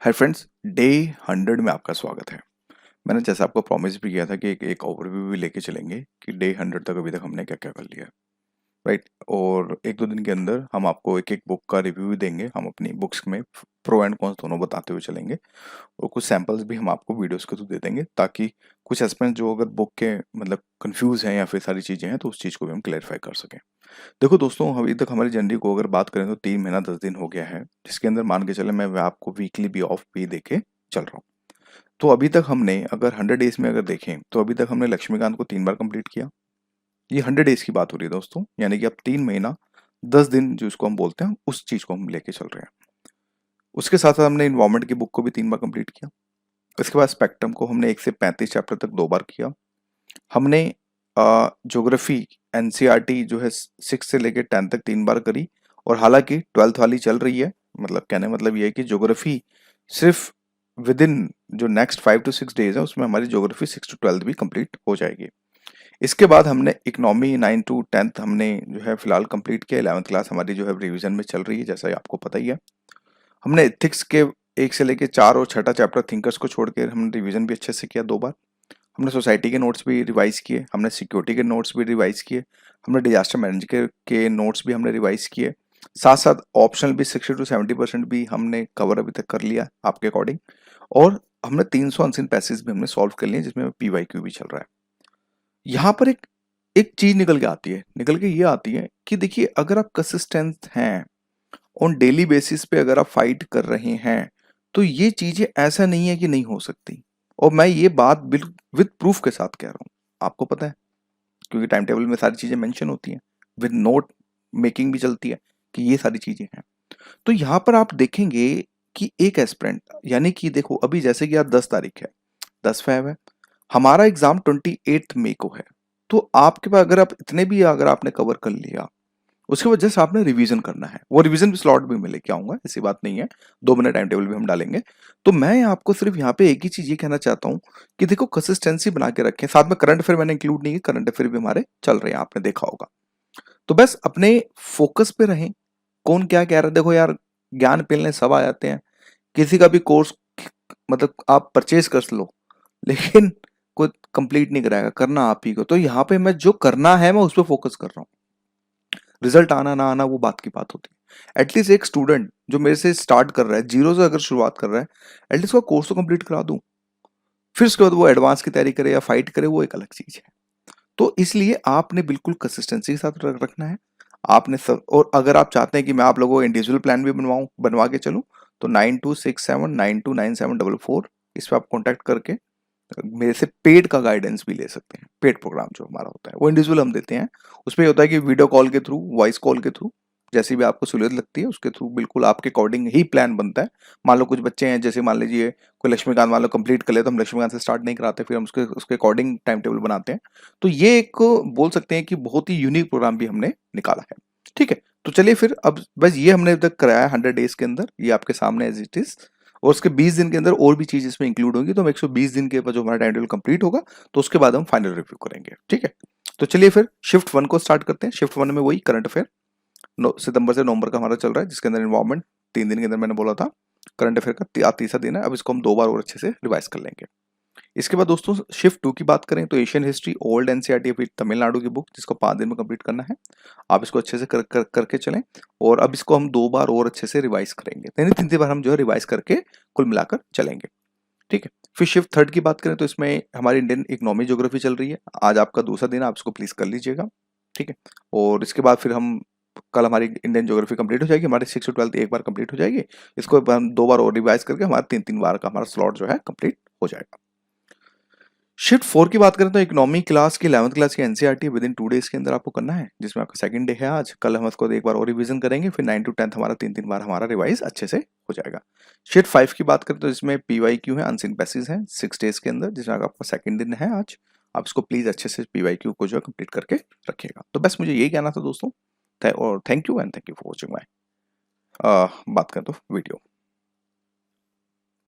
Hi friends, day 100 में आपका स्वागत है। मैंने जैसा आपको प्रॉमिस भी किया था कि एक ओवरव्यू भी लेके चलेंगे कि डे 100 तक अभी तक हमने क्या क्या कर लिया है, राइट। और एक दो दिन के अंदर हम आपको एक एक बुक का रिव्यू भी देंगे। हम अपनी बुक्स में प्रो एंड कॉन्स दोनों बताते हुए चलेंगे और कुछ सैंपल्स भी हम आपको वीडियोस के थ्रू दे देंगे, ताकि कुछ एस्पेक्ट जो अगर बुक के मतलब कंफ्यूज हैं या फिर सारी चीज़ें हैं तो उस चीज़ को भी हम क्लैरिफाई कर सकें। देखो दोस्तों, अभी तक हमारी जर्नी को अगर बात करें तो 3 महीना 10 दिन हो गया है, जिसके अंदर मान के चले मैं आपको वीकली भी ऑफ भी देके चल रहा हूँ। तो अभी तक हमने अगर 100 डेज में अगर देखें तो अभी तक हमने लक्ष्मीकांत को 3 बार कंप्लीट किया। ये 100 डेज की बात हो रही है दोस्तों, यानी कि अब 3 महीना 10 दिन जो इसको हम बोलते हैं उस चीज को हम लेके चल रहे हैं। उसके साथ साथ हमने इन्वायरमेंट की बुक को भी 3 बार कंप्लीट किया। इसके बाद स्पेक्ट्रम को हमने 1 से 35 चैप्टर तक 2 बार किया। हमने ज्योग्राफी एनसीईआरटी जो है 6 से लेकर 10 तक 3 बार करी। और हालांकि 12th वाली चल रही है, मतलब कहने मतलब ये है कि ज्योग्राफी सिर्फ विद इन जो नेक्स्ट 5 to 6 डेज है उसमें हमारी ज्योग्राफी 6 to 12 भी कंप्लीट हो जाएगी। इसके बाद हमने इकोनॉमी 9 to 10 हमने जो है फिलहाल कंप्लीट किया। 11th क्लास हमारी जो है रिवीजन में चल रही है, जैसा आपको पता ही है। हमने एथिक्स के 1 से लेकर 4 और छठा चैप्टर थिंकर्स को छोड़ के हमने रिवीजन भी अच्छे से किया 2 बार। हमने सोसाइटी के नोट्स भी रिवाइज किए, हमने सिक्योरिटी के नोट्स भी रिवाइज किए, हमने डिजास्टर मैनेजमेंट के नोट्स भी हमने रिवाइज किए। साथ साथ ऑप्शनल भी 60 to 70% भी हमने कवर अभी तक कर लिया आपके अकॉर्डिंग। और हमने 300 अनसीन पैसेज भी हमने सॉल्व कर लिए, जिसमें पीवाईक्यू भी चल रहा है। यहाँ पर एक एक चीज निकल के आती है, निकल के ये आती है कि देखिए, अगर आप कंसिस्टेंट हैं ऑन डेली बेसिस पे, अगर आप फाइट कर रहे हैं, तो ये चीजें ऐसा नहीं है कि नहीं हो सकती। और मैं ये बात विद प्रूफ के साथ कह रहा हूँ, आपको पता है, क्योंकि टाइम टेबल में सारी चीजें मेंशन होती हैं, विद नोट मेकिंग भी चलती है कि ये सारी चीजें हैं। तो यहाँ पर आप देखेंगे कि एक एस्पिरेंट, यानी कि देखो अभी जैसे कि आज 10 तारीख है, 10 फेब है, हमारा एग्जाम 28 मई को है। तो आपके पास अगर आप इतने भी अगर आपने कवर कर लिया, उसके बाद जस्ट आपने रिवीजन करना है। वो रिवीजन भी स्लॉट भी मैं लेके आऊंगा, ऐसी बात नहीं है, 2 महीने टाइम टेबल भी हम डालेंगे। तो मैं आपको सिर्फ यहाँ पे एक ही चीज ये कहना चाहता हूँ कि देखो, कंसिस्टेंसी बना के रखें। साथ में करंट अफेयर मैंने इंक्लूड नहीं किया, करंट अफेयर भी हमारे चल रहे हैं, आपने देखा होगा। तो बस अपने फोकस पे रहें। कौन क्या कह रहा है, देखो यार, ज्ञान पिलने सब आ जाते हैं। किसी का भी कोर्स मतलब आप परचेज कर लो, लेकिन कोई कंप्लीट नहीं कराएगा, करना आप ही को। तो यहाँ पे मैं जो करना है मैं उस पर फोकस कर रहा हूँ। रिजल्ट आना ना आना वो बात की बात होती है। एटलीस्ट एक स्टूडेंट जो मेरे से स्टार्ट कर रहा है, जीरो से अगर शुरुआत कर रहा है, एटलीस्ट उसका कोर्स तो कंप्लीट करा दूं। फिर उसके बाद वो एडवांस की तैयारी करे या फाइट करे, वो एक अलग चीज है। तो इसलिए आपने बिल्कुल कंसिस्टेंसी के साथ रखना है। आपने सब, और अगर आप चाहते हैं कि मैं आप लोगों को इंडिविजुअल प्लान भी बनवा के चलूं, तो 9267929744 इस पर आप कॉन्टैक्ट करके मेरे से पेड का गाइडेंस भी ले सकते हैं। पेड प्रोग्राम जो हमारा होता है वो इंडिविजुअल हम देते हैं। उसमें होता है कि वीडियो कॉल के थ्रू, वॉइस कॉल के थ्रू, जैसी भी आपको सहूलियत लगती है उसके थ्रू बिल्कुल आपके अकॉर्डिंग ही प्लान बनता है। मान लो कुछ बच्चे हैं, जैसे मान लीजिए कोई लक्ष्मीकांत मान लो कंप्लीट कर ले, तो हम लक्ष्मीकांत से स्टार्ट नहीं कराते, फिर हम उसके उसके अकॉर्डिंग टाइम टेबल बनाते हैं। तो ये एक बोल सकते हैं कि बहुत ही यूनिक प्रोग्राम भी हमने निकाला है। ठीक है, तो चलिए फिर, अब बस ये हमने अभी तक कराया 100 डेज के अंदर, ये आपके सामने एज इट इज। और उसके 20 दिन के अंदर और भी चीज इसमें इंक्लूड होगी, तो हम 120 दिन के बाद जो हमारा टाइम टेबल कंप्लीट होगा, तो उसके बाद हम फाइनल रिव्यू करेंगे। ठीक है, तो चलिए फिर शिफ्ट 1 को स्टार्ट करते हैं। शिफ्ट 1 में वही करंट अफेयर सितंबर से नवंबर का हमारा चल रहा है, जिसके अंदर इन्वायरमेंट 3 दिन के अंदर मैंने बोला था। करंट अफेयर का तीसरा दिन है। अब इसको हम 2 बार और अच्छे से रिवाइज कर लेंगे। इसके बाद दोस्तों शिफ्ट 2 की बात करें तो एशियन हिस्ट्री ओल्ड एनसीईआरटी अभी तमिलनाडु की बुक, जिसको 5 दिन में कंप्लीट करना है। आप इसको अच्छे से करके चलें। और अब इसको हम 2 बार और अच्छे से रिवाइज करेंगे, यानी 3 बार हम जो है रिवाइज करके कुल मिलाकर चलेंगे। ठीक है, फिर शिफ्ट 3 की बात करें तो इसमें हमारी इंडियन इकोनॉमी ज्योग्राफी चल रही है। आज आपका दूसरा दिन है, आप इसको प्लीज कर लीजिएगा। ठीक है, और इसके बाद फिर हम कल हमारी इंडियन ज्योग्राफी कंप्लीट हो जाएगी, हमारी 6 to 12 एक बार कंप्लीट हो जाएगी। इसको हम 2 बार और रिवाइज करके हमारा 3 3 बार का हमारा स्लॉट जो है कंप्लीट हो जाएगा। शिफ्ट 4 की बात करें तो इकोनॉमी क्लास की 11th क्लास की एनसीईआरटी विद इन 2 डेज के अंदर आपको करना है, जिसमें आपका सेकंड डे है आज। कल हम इसको एक बार और रिवीजन करेंगे, फिर 9 to 10 हमारा 3 3 बार हमारा रिवाइज अच्छे से हो जाएगा। शिफ्ट 5 की बात करें तो इसमें पीवाईक्यू है, अनसीन पैसेज है 6 डेज के अंदर, जिसमें आपका सेकंड दिन है आज। आप इसको प्लीज अच्छे से पीवाईक्यू को जो है कंप्लीट करके रखिएगा। तो बस मुझे यही कहना था दोस्तों। और thank you and thank you for watching my बात करें तो वीडियो।